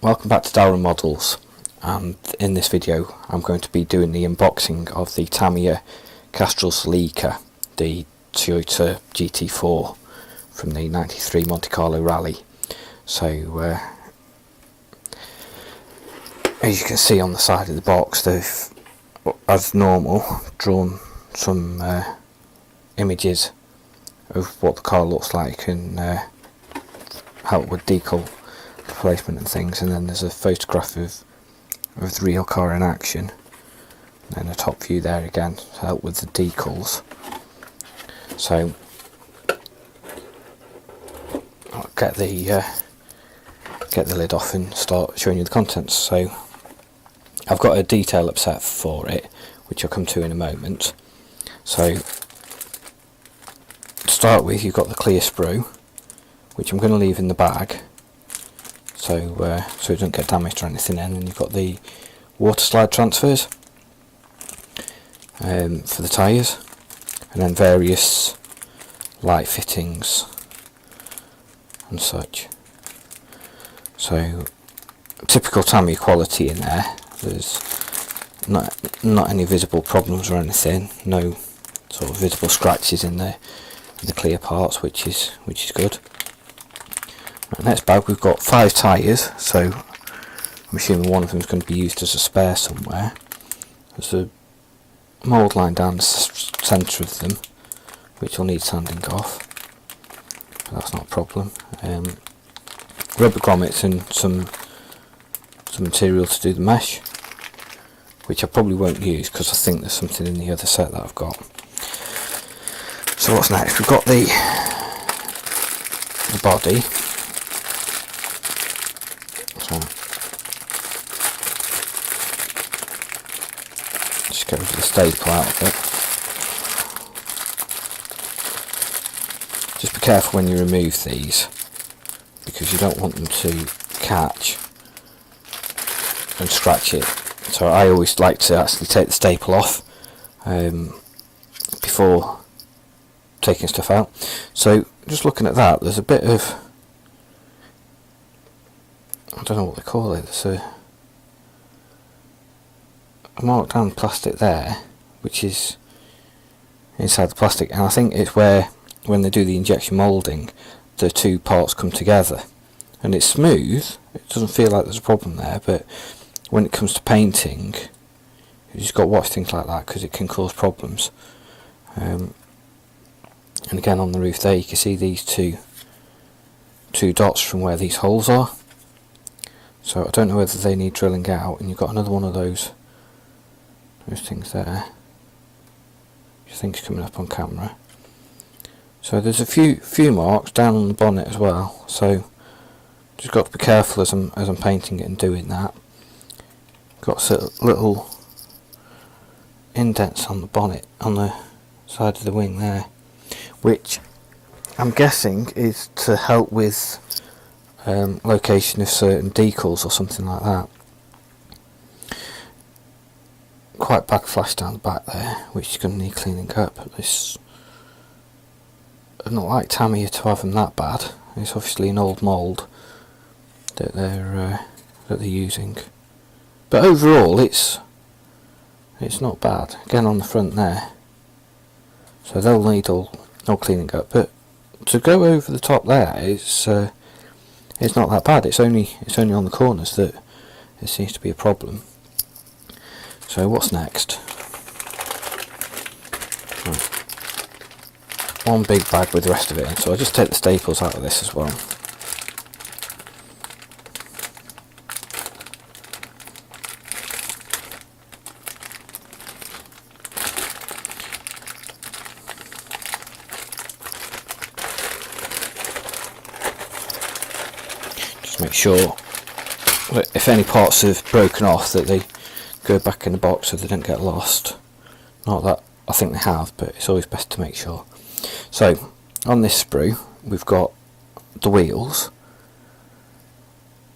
Welcome back to Darren Models, and in this video I'm going to be doing the unboxing of the Tamiya Castrol Celica, the Toyota GT4 from the 93 Monte-Carlo rally. So as you can see on the side of the box, they've, as normal, drawn some images of what the car looks like and help with decal replacement and things, and then there's a photograph of the real car in action, and then a top view there again to help with the decals. So I'll get the lid off and start showing you the contents. So I've got a detail upset for it, which I'll come to in a moment. So to start with, you've got the clear sprue, which I'm going to leave in the bag so it doesn't get damaged or anything, and then you've got the water slide transfers for the tyres, and then various light fittings and such. So typical Tamiya quality in there. There's not any visible problems or anything, no sort of visible scratches in the clear parts, which is good. Right, next bag, we've got 5 tyres, so I'm assuming one of them is going to be used as a spare somewhere. There's a mould line down the centre of them, which will need sanding off, but that's not a problem. Rubber grommets and some material to do the mesh, which I probably won't use because I think there's something in the other set that I've got. So what's next? We've got the body. So just get rid of the staple out of it. Just be careful when you remove these, because you don't want them to catch and scratch it. So I always like to actually take the staple off before taking stuff out. So just looking at that, there's a bit of, I don't know what they call it, there's a marked down plastic there, which is inside the plastic, and I think it's where, when they do the injection moulding, the two parts come together, and it's smooth. It doesn't feel like there's a problem there, but when it comes to painting, you just got to watch things like that because it can cause problems. And again, on the roof there, you can see these two dots from where these holes are. So I don't know whether they need drilling out, and you've got another one of those things there, which I think is coming up on camera. So there's a few marks down on the bonnet as well. So just got to be careful as I'm painting it and doing that. Got little indents on the bonnet on the side of the wing there, which I'm guessing is to help with location of certain decals or something like that. Quite backflash down the back there, which is going to need cleaning up. I'd not like Tamiya to have them that bad. It's obviously an old mould that they're using, but overall it's not bad. Again, on the front there, so they'll need all cleaning up. But to go over the top there, it's not that bad. It's only on the corners that it seems to be a problem. So what's next? Right. One big bag with the rest of it in, so I'll just take the staples out of this as well. Just make sure that if any parts have broken off, that they go back in the box so they don't get lost. Not that I think they have, but it's always best to make sure. So on this sprue, we've got the wheels,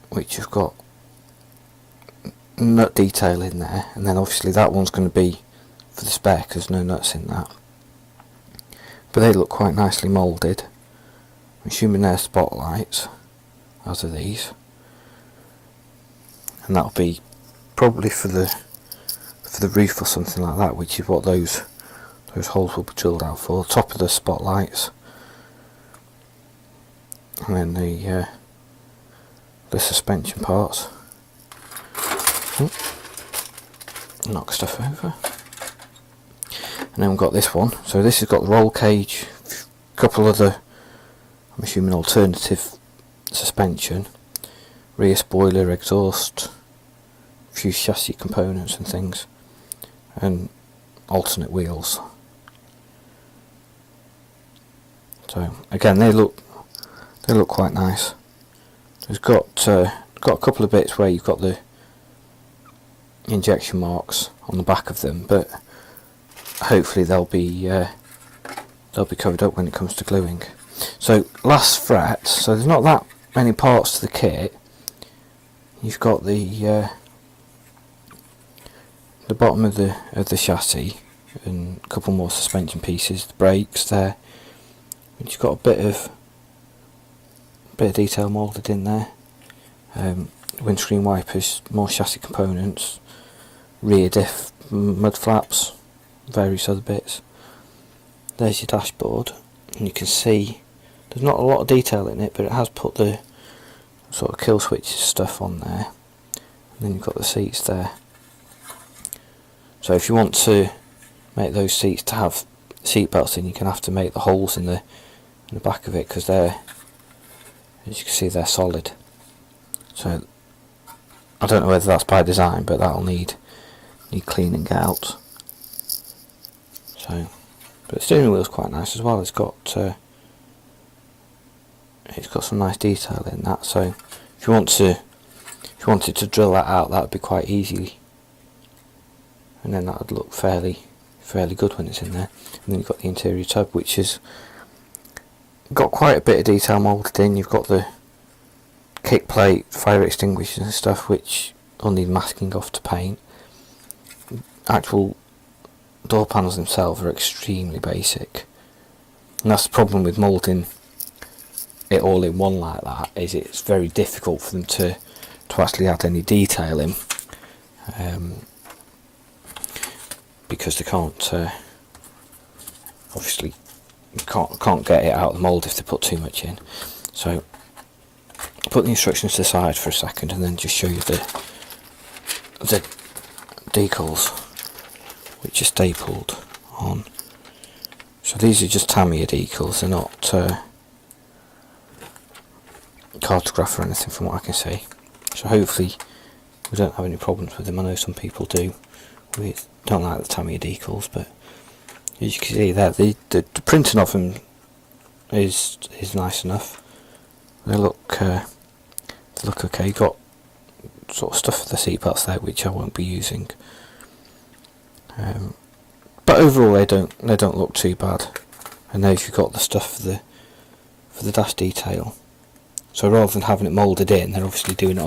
which have got nut detail in there, and then obviously that one's going to be for the spec, there's no nuts in that. But they look quite nicely moulded. I'm assuming they're spotlights, as are these. and that'll be probably for the roof or something like that, which is what those holes will be drilled out for. The top of the spotlights, and then the suspension parts. Knock stuff over. And then we've got this one. So this has got the roll cage, a couple of the, I'm assuming, alternative suspension, rear spoiler, exhaust, a few chassis components and things, and alternate wheels. So again, they look quite nice. It's got a couple of bits where you've got the injection marks on the back of them, but hopefully they'll be covered up when it comes to gluing. So last fret. So there's not that many parts to the kit. You've got the bottom of the chassis and a couple more suspension pieces. The brakes there. You've got a bit of detail moulded in there. Windscreen wipers, more chassis components, rear diff, mud flaps, various other bits. There's your dashboard, and you can see there's not a lot of detail in it, but it has put the sort of kill switch stuff on there. And then you've got the seats there. So if you want to make those seats to have seat belts in, you're going to have to make the holes in the back of it, because they're, as you can see, they're solid. So I don't know whether that's by design, but that'll need cleaning out. So, but the steering wheel's quite nice as well. It's got some nice detail in that. So if you wanted to drill that out, that would be quite easy, and then that would look fairly good when it's in there. And then you've got the interior tub, which has got quite a bit of detail moulded in. You've got the kick plate, fire extinguishers and stuff, which will need masking off to paint. Actual door panels themselves are extremely basic, and that's the problem with moulding it all in one like that, is it's very difficult for them to actually add any detail in, because they can't obviously can't get it out of the mould if they put too much in. So put the instructions to the side for a second, and then just show you the decals, which are stapled on. So these are just Tamiya decals, they're not cartograph or anything from what I can see. So hopefully we don't have any problems with them. I know some people do. We don't like the Tamiya decals, but as you can see there, the printing of them is nice enough. They look okay. Got sort of stuff for the seat belts there, which I won't be using. But overall, they don't look too bad. And there you've got the stuff for the dash detail. So rather than having it moulded in, they're obviously doing it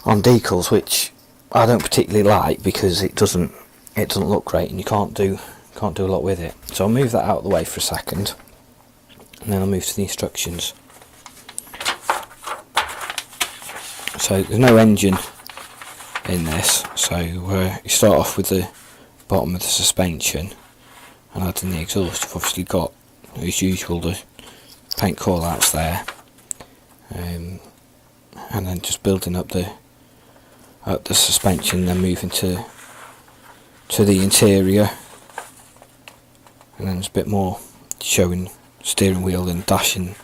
on decals, which I don't particularly like, because it doesn't look great, and you can't do a lot with it. So I'll move that out of the way for a second, and then I'll move to the instructions. So there's no engine in this, so you start off with the bottom of the suspension and adding the exhaust. You've obviously got, as usual, the paint call outs there, and then just building up the suspension, then moving to the interior, and then there's a bit more showing steering wheel and dashing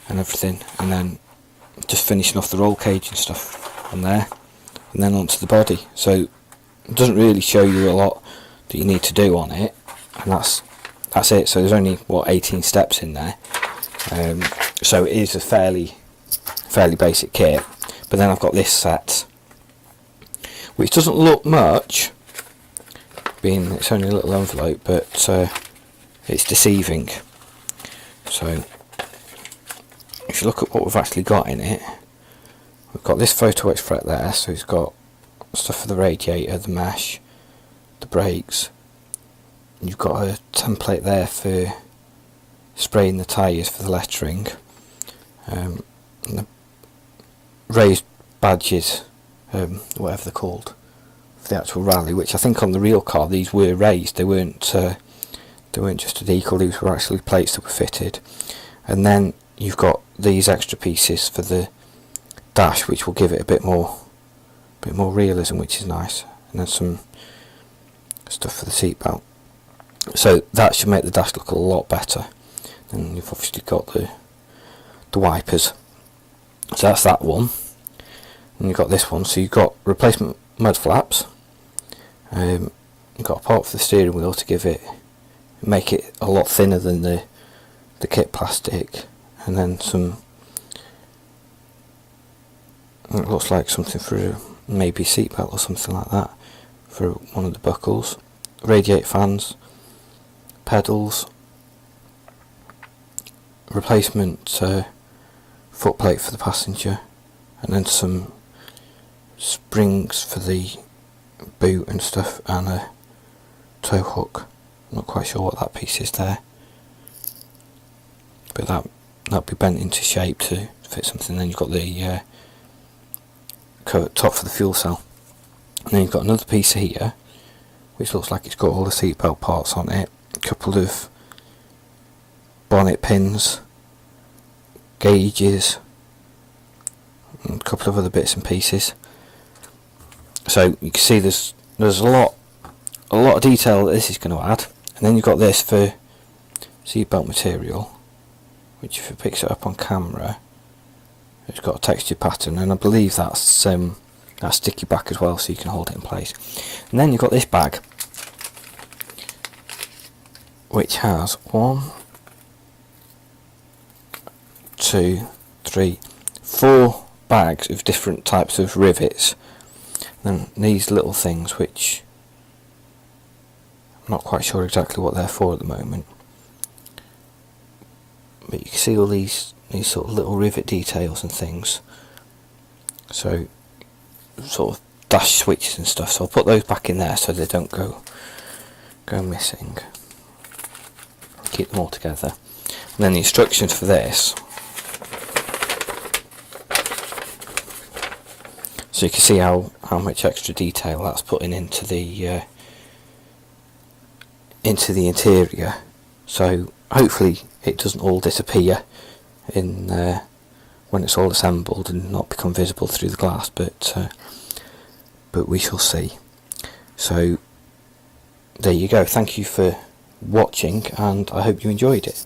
and everything, and then just finishing off the roll cage and stuff on there, and then onto the body. So it doesn't really show you a lot that you need to do on it, and that's it. So there's only 18 steps in there. So it is a fairly basic kit. But then I've got this set, which doesn't look much, being it's only a little envelope, but it's deceiving. So if you look at what we've actually got in it, we've got this photo etch fret there, so it's got stuff for the radiator, the mesh, the brakes. You've got a template there for spraying the tyres for the lettering, and the raised badges, whatever they're called, for the actual rally, which I think on the real car these were raised. They weren't just a decal, these were actually plates that were fitted. And then you've got these extra pieces for the dash, which will give it a bit more realism, which is nice. And then some stuff for the seat belt. So that should make the dash look a lot better. And you've obviously got the wipers. So that's that one. And you've got this one. So you've got replacement mud flaps. You've got a part for the steering wheel to make it a lot thinner than the kit plastic. And then some, it looks like something for maybe seat belt or something like that, for one of the buckles. Radiator fans, pedals, replacement foot plate for the passenger, and then some springs for the boot and stuff, and a tow hook. I'm not quite sure what that piece is there, but that'll be bent into shape to fit something. Then you've got the top for the fuel cell, and then you've got another piece here which looks like it's got all the seatbelt parts on it, a couple of bonnet pins, gauges, and a couple of other bits and pieces. So you can see there's a lot of detail that this is going to add. And then you've got this for seatbelt material, which if it picks it up on camera, it's got a texture pattern, and I believe that's sticky back as well, so you can hold it in place. And then you've got this bag, which has 1, 2, 3, 4 bags of different types of rivets. And these little things, which I'm not quite sure exactly what they're for at the moment, but you can see all these sort of little rivet details and things. So sort of dash switches and stuff. So I'll put those back in there so they don't go missing. Keep them all together. And then the instructions for this. So you can see how much extra detail that's putting into the interior. So hopefully it doesn't all disappear in when it's all assembled and not become visible through the glass, but we shall see. So there you go. Thank you for watching, and I hope you enjoyed it.